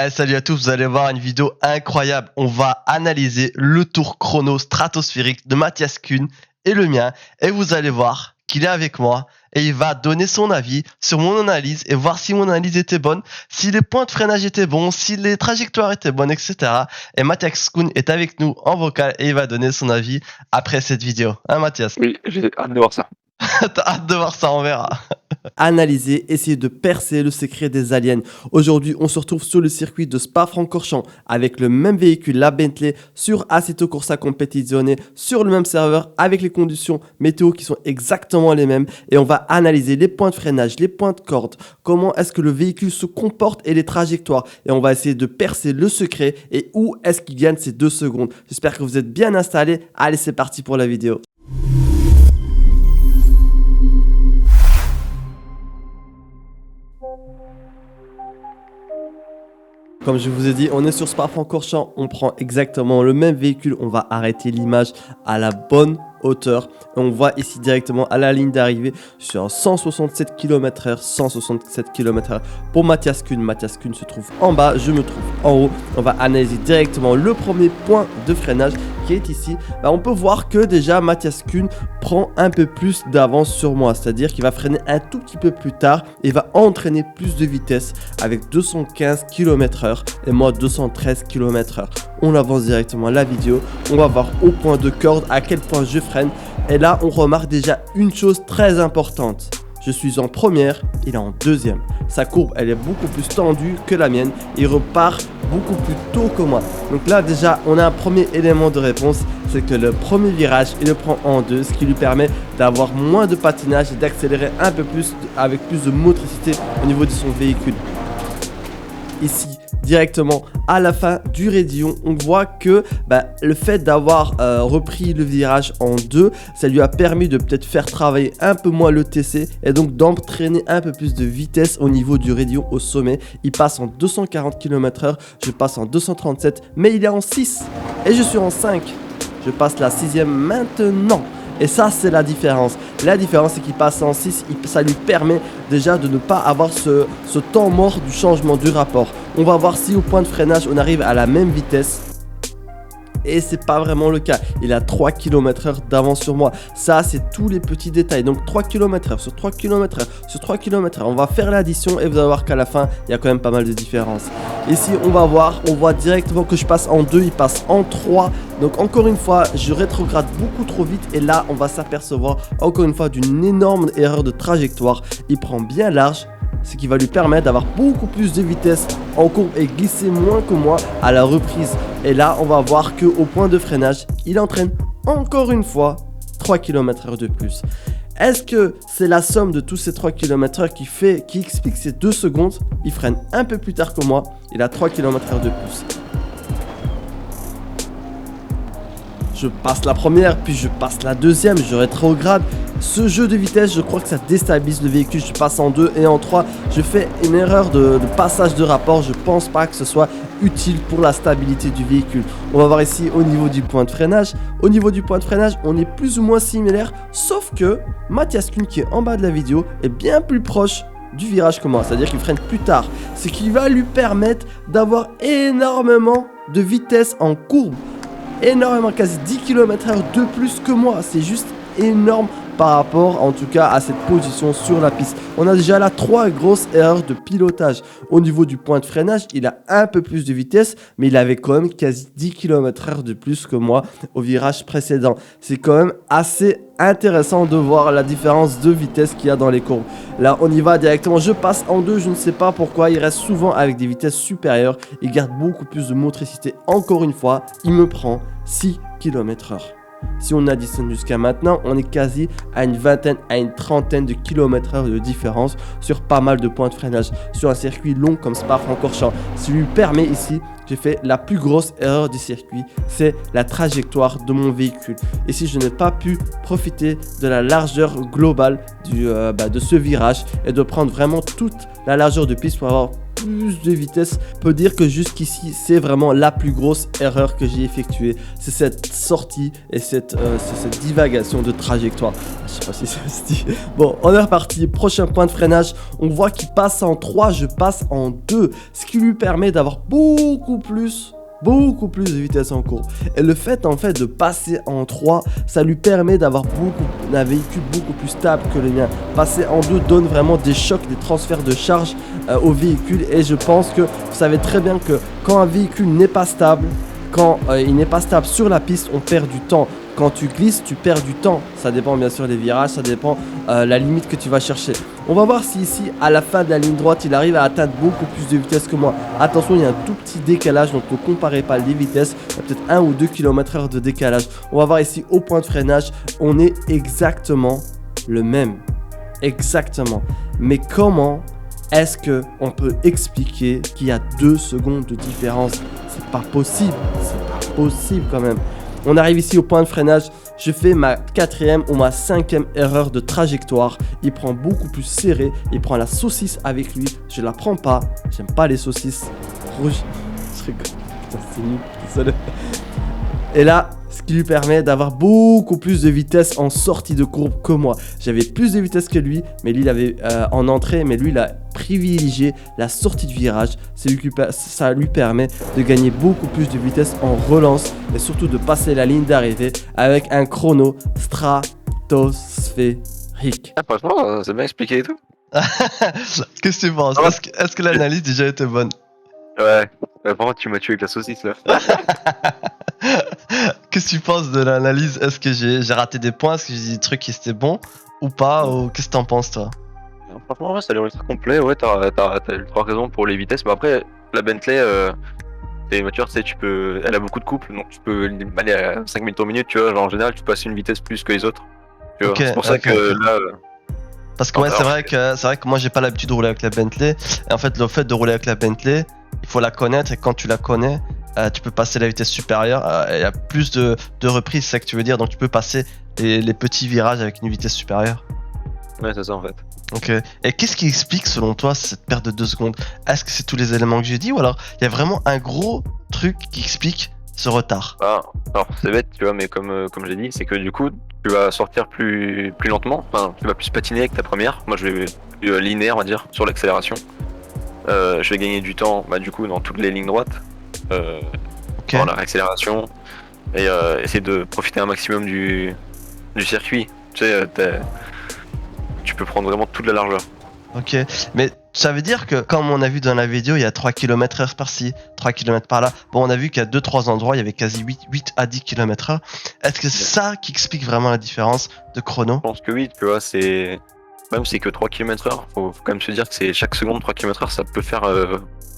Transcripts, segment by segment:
Salut à tous, vous allez voir une vidéo incroyable. On va analyser le tour chrono stratosphérique de Mathias Kuhn et le mien. Et vous allez voir qu'il est avec moi et il va donner son avis sur mon analyse et voir si mon analyse était bonne, si les points de freinage étaient bons, si les trajectoires étaient bonnes, etc. Et Mathias Kuhn est avec nous en vocal et il va donner son avis après cette vidéo. Hein Mathias? Oui, j'ai hâte de voir ça. T'as hâte de voir ça, on verra. Analyser, essayer de percer le secret des aliens. Aujourd'hui, on se retrouve sur le circuit de Spa-Francorchamps avec le même véhicule, la Bentley, sur Assetto Corsa Competizione, sur le même serveur, avec les conditions météo qui sont exactement les mêmes. Et on va analyser les points de freinage, les points de corde, comment est-ce que le véhicule se comporte et les trajectoires. Et on va essayer de percer le secret et où est-ce qu'il gagne ces 2 secondes. J'espère que vous êtes bien installés. Allez, c'est parti pour la vidéo. Comme je vous ai dit, on est sur Spa-Francorchamps, on prend exactement le même véhicule, on va arrêter l'image à la bonne hauteur. Et on voit ici directement à la ligne d'arrivée sur 167 km/h, 167 km/h pour Mathias Kuhn. Mathias Kuhn se trouve en bas, je me trouve en haut. On va analyser directement le premier point de freinage qui est ici. On peut voir que déjà Mathias Kuhn prend un peu plus d'avance sur moi, c'est-à-dire qu'il va freiner un tout petit peu plus tard et va entraîner plus de vitesse avec 215 km/h et moi 213 km/h. On avance directement la vidéo, on va voir au point de corde à quel point je freine et là on remarque déjà une chose très importante. Je suis en première, il est en deuxième. Sa courbe, elle est beaucoup plus tendue que la mienne. Il repart beaucoup plus tôt que moi. Donc là, déjà, on a un premier élément de réponse. C'est que le premier virage, il le prend en 2, ce qui lui permet d'avoir moins de patinage et d'accélérer un peu plus avec plus de motricité au niveau de son véhicule. Ici, directement à la fin du raidillon, on voit que le fait d'avoir repris le virage en 2, ça lui a permis de peut-être faire travailler un peu moins le TC et donc d'entraîner un peu plus de vitesse au niveau du raidillon au sommet. Il passe en 240 km/h, je passe en 237, mais il est en 6 et je suis en 5. Je passe la 6e maintenant. Et ça, c'est la différence. La différence, c'est qu'il passe en 6. Ça lui permet déjà de ne pas avoir ce temps mort du changement du rapport. On va voir si au point de freinage, on arrive à la même vitesse. Et c'est pas vraiment le cas. Il a 3 km/h d'avance sur moi. Ça, c'est tous les petits détails. Donc 3 km/h sur 3 km/h sur 3 km/h. On va faire l'addition et vous allez voir qu'à la fin, il y a quand même pas mal de différences. Ici, on voit directement que je passe en 2, il passe en 3. Donc encore une fois, je rétrograde beaucoup trop vite. Et là, on va s'apercevoir encore une fois d'une énorme erreur de trajectoire. Il prend bien large, ce qui va lui permettre d'avoir beaucoup plus de vitesse en courbe et glisser moins que moi à la reprise. Et là, on va voir qu'au point de freinage, il entraîne encore une fois 3 km/h de plus. Est-ce que c'est la somme de tous ces 3 km/h qui explique ces 2 secondes? Il freine un peu plus tard que moi, il a 3 km/h de plus. Je passe la première, puis je passe la deuxième, je rétrograde. Ce jeu de vitesse, je crois que ça déstabilise le véhicule. Je passe en 2 et en 3. Je fais une erreur de passage de rapport. Je pense pas que ce soit utile pour la stabilité du véhicule. On va voir ici au niveau du point de freinage. Au niveau du point de freinage, on est plus ou moins similaire. Sauf que Mathias Kuhn, qui est en bas de la vidéo, est bien plus proche du virage que moi. C'est-à-dire qu'il freine plus tard. Ce qui va lui permettre d'avoir énormément de vitesse en courbe. Énormément, quasi 10 km/h de plus que moi. C'est juste énorme par rapport en tout cas à cette position sur la piste. On a déjà là 3 grosses erreurs de pilotage. Au niveau du point de freinage, il a un peu plus de vitesse, mais il avait quand même quasi 10 km/h de plus que moi au virage précédent. C'est quand même assez intéressant de voir la différence de vitesse qu'il y a dans les courbes. Là, on y va directement. Je passe en 2, je ne sais pas pourquoi. Il reste souvent avec des vitesses supérieures. Il garde beaucoup plus de motricité. Encore une fois, il me prend 6 km/h. Si on additionne jusqu'à maintenant, on est quasi à une vingtaine, à une trentaine de km/h de différence sur pas mal de points de freinage. Sur un circuit long comme Spa-Francorchamps, ce qui lui permet ici, j'ai fait la plus grosse erreur du circuit, c'est la trajectoire de mon véhicule. Ici, je n'ai pas pu profiter de la largeur globale de ce virage et de prendre vraiment toute la largeur de piste pour avoir plus de vitesse, peut dire que jusqu'ici, c'est vraiment la plus grosse erreur que j'ai effectuée. C'est cette sortie et cette divagation de trajectoire. Je sais pas si ça se dit. Bon, on est reparti. Prochain point de freinage. On voit qu'il passe en 3, je passe en 2. Ce qui lui permet d'avoir beaucoup plus de vitesse en courbe. Et le fait en fait de passer en 3, ça lui permet d'avoir un véhicule beaucoup plus stable que le mien. Passer en 2 donne vraiment des chocs, des transferts de charge au véhicule. Et je pense que vous savez très bien que quand un véhicule n'est pas stable, quand il n'est pas stable sur la piste, on perd du temps. Quand tu glisses, tu perds du temps. Ça dépend bien sûr des virages, ça dépend la limite que tu vas chercher. On va voir si ici, à la fin de la ligne droite, il arrive à atteindre beaucoup plus de vitesse que moi. Attention, il y a un tout petit décalage, donc ne comparez pas les vitesses. Il y a peut-être 1 ou 2 km/h de décalage. On va voir ici au point de freinage, on est exactement le même. Exactement. Mais comment est-ce qu'on peut expliquer qu'il y a 2 secondes de différence? C'est pas possible. C'est pas possible quand même. On arrive ici au point de freinage, je fais ma 4e ou ma 5e erreur de trajectoire. Il prend beaucoup plus serré, il prend la saucisse avec lui, je la prends pas, j'aime pas les saucisses rouges. Je rigole, putain c'est nul, désolé. Et là, ce qui lui permet d'avoir beaucoup plus de vitesse en sortie de courbe que moi. J'avais plus de vitesse que lui, mais lui il avait en entrée, mais lui il a privilégié la sortie de virage. Ça lui permet de gagner beaucoup plus de vitesse en relance et surtout de passer la ligne d'arrivée avec un chrono stratosphérique. Ah, franchement, c'est bien expliqué et tout. Qu'est-ce que tu penses? Est-ce que l'analyse déjà était bonne? Ouais, par contre, tu m'as tué avec la saucisse là. Qu'est-ce que tu penses de l'analyse? Est-ce que j'ai raté des points? Est-ce que j'ai dit des trucs qui étaient bons ou pas? Ou qu'est-ce que t'en penses toi? Franchement, ouais, ça a l'air ultra complet. Ouais, t'as ultra raison pour les vitesses. Mais après, la Bentley, c'est une voiture, tu sais, elle a beaucoup de couples, donc tu peux aller à 5 minutes au minute, tu vois. Genre, en général, tu passes une vitesse plus que les autres. Tu vois. Ok, c'est pour ça ok. que là. Parce que ouais, c'est vrai que moi j'ai pas l'habitude de rouler avec la Bentley. Et en fait, le fait de rouler avec la Bentley, il faut la connaître et quand tu la connais, tu peux passer la vitesse supérieure. Il y a plus de reprises, c'est ça que tu veux dire. Donc tu peux passer les petits virages avec une vitesse supérieure. Ouais, c'est ça en fait. Ok. Et qu'est-ce qui explique selon toi cette perte de 2 secondes? Est-ce que c'est tous les éléments que j'ai dit ou alors il y a vraiment un gros truc qui explique ce retard? Alors c'est bête, tu vois, mais comme j'ai dit, c'est que du coup, tu vas sortir plus lentement. Enfin, tu vas plus patiner avec ta première. Moi, je vais plus linéaire, on va dire, sur l'accélération. Je vais gagner du temps, du coup, dans toutes les lignes droites. Ok. Dans la réaccélération et essayer de profiter un maximum du circuit. Tu sais, tu peux prendre vraiment toute la largeur. Ok, mais ça veut dire que comme on a vu dans la vidéo, il y a 3 km/h par-ci, 3 km par là. Bon, on a vu qu'à 2-3 endroits, il y avait quasi 8 à 10 km/h. Est-ce que c'est ça qui explique vraiment la différence de chrono? Je pense que oui, tu vois, même si c'est que 3 km/h, faut quand même se dire que c'est chaque seconde 3 km/h, ça peut faire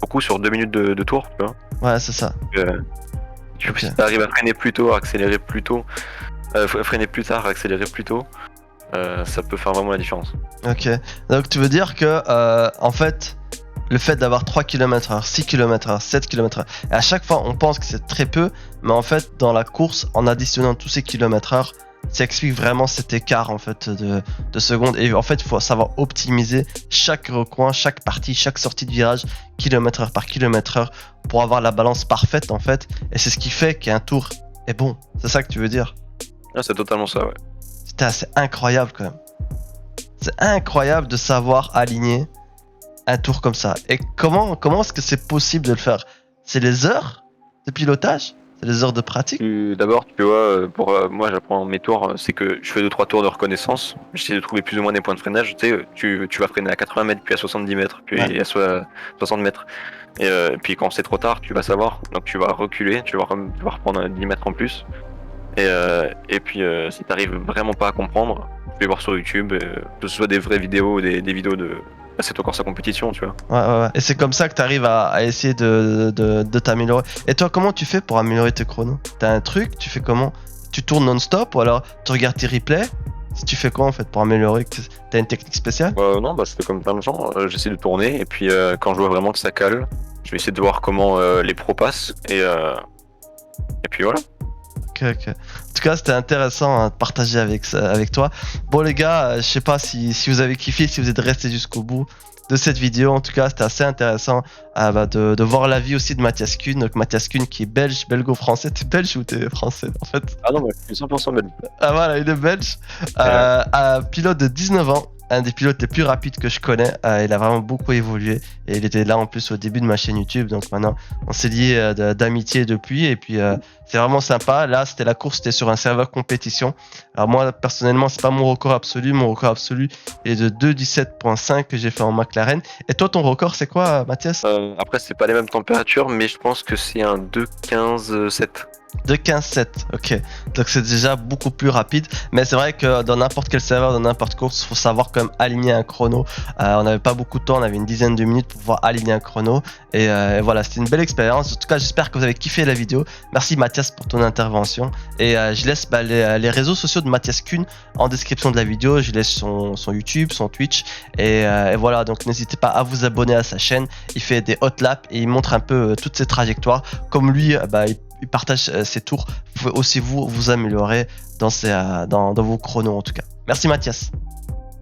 beaucoup sur 2 minutes de tour, tu vois. Ouais, c'est ça. Si t'arrives à freiner plus tôt, à accélérer plus tôt, freiner plus tard, accélérer plus tôt, ça peut faire vraiment la différence. Ok, donc tu veux dire que en fait, le fait d'avoir 3 km/h, 6 km/h, 7 km/h, et à chaque fois on pense que c'est très peu, mais en fait dans la course, en additionnant tous ces km/h, ça explique vraiment cet écart en fait de secondes. Et en fait il faut savoir optimiser chaque recoin, chaque partie, chaque sortie de virage, km/h par km/h, pour avoir la balance parfaite en fait. Et c'est ce qui fait qu'un tour est bon, c'est ça que tu veux dire? Ah, c'est totalement ça, ouais. C'est incroyable quand même. C'est incroyable de savoir aligner un tour comme ça. Et comment est-ce que c'est possible de le faire? C'est les heures de pilotage? C'est les heures de pratique? D'abord, tu vois, pour moi j'apprends mes tours, c'est que je fais 2-3 tours de reconnaissance. J'essaie de trouver plus ou moins des points de freinage. Tu sais, tu vas freiner à 80 mètres, puis à 70 mètres, puis à 60 mètres. Et puis quand c'est trop tard, tu vas savoir. Donc tu vas reculer, tu vas reprendre 10 mètres en plus. Et puis si t'arrives vraiment pas à comprendre, tu peux voir sur YouTube, que ce soit des vraies vidéos ou des vidéos de c'est encore sa compétition, tu vois. Ouais. Et c'est comme ça que t'arrives à essayer de t'améliorer. Et toi, comment tu fais pour améliorer tes chronos? T'as un truc? Tu fais comment? Tu tournes non-stop ou alors tu regardes tes replays? Tu fais quoi en fait pour améliorer? T'as une technique spéciale? Non, je fais comme plein de gens, j'essaie de tourner et puis quand je vois vraiment que ça cale, je vais essayer de voir comment les pros passent et puis voilà. Ok. En tout cas, c'était intéressant de partager avec toi. Bon les gars, je sais pas si vous avez kiffé, si vous êtes restés jusqu'au bout. de cette vidéo. En tout cas, c'était assez intéressant de voir la vie aussi de Mathias Kuhn. Donc Mathias Kuhn qui est belge, belgo-français. T'es belge ou t'es français en fait? Ah non, je suis 100% belge. Ah voilà, il est belge. Un pilote de 19 ans. Un des pilotes les plus rapides que je connais. Il a vraiment beaucoup évolué et il était là en plus au début de ma chaîne YouTube. Donc maintenant, on s'est lié d'amitié depuis et puis c'est vraiment sympa. Là, c'était la course, c'était sur un serveur compétition. Alors moi, personnellement, c'est pas mon record absolu. Mon record absolu est de 2:17.5 que j'ai fait en McLaren. Et toi, ton record, c'est quoi, Mathias? Après, c'est pas les mêmes températures, mais je pense que c'est un 2:15.7. De 15-7, ok. Donc c'est déjà beaucoup plus rapide. Mais c'est vrai que dans n'importe quel serveur, dans n'importe course, il faut savoir quand même aligner un chrono. On n'avait pas beaucoup de temps, on avait une dizaine de minutes pour pouvoir aligner un chrono. Et voilà, c'était une belle expérience. En tout cas, j'espère que vous avez kiffé la vidéo. Merci Mathias pour ton intervention. Et je laisse les réseaux sociaux de Mathias Kuhn en description de la vidéo. Je laisse son YouTube, son Twitch. Et voilà, donc n'hésitez pas à vous abonner à sa chaîne. Il fait des hot laps et il montre un peu toutes ses trajectoires. Comme lui, il partage ses tours. Vous pouvez aussi vous améliorer dans vos chronos en tout cas. Merci Mathias.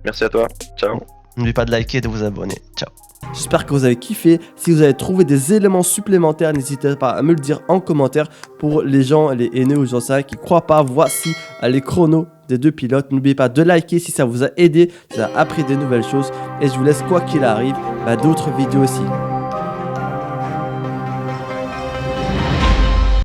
Merci à toi. Ciao. N'oubliez pas de liker et de vous abonner. Ciao. J'espère que vous avez kiffé. Si vous avez trouvé des éléments supplémentaires, n'hésitez pas à me le dire en commentaire. Pour les gens, les haineux ou gens qui croient pas, voici les chronos des deux pilotes. N'oubliez pas de liker si ça vous a aidé, si vous avez appris des nouvelles choses. Et je vous laisse, quoi qu'il arrive, d'autres vidéos aussi.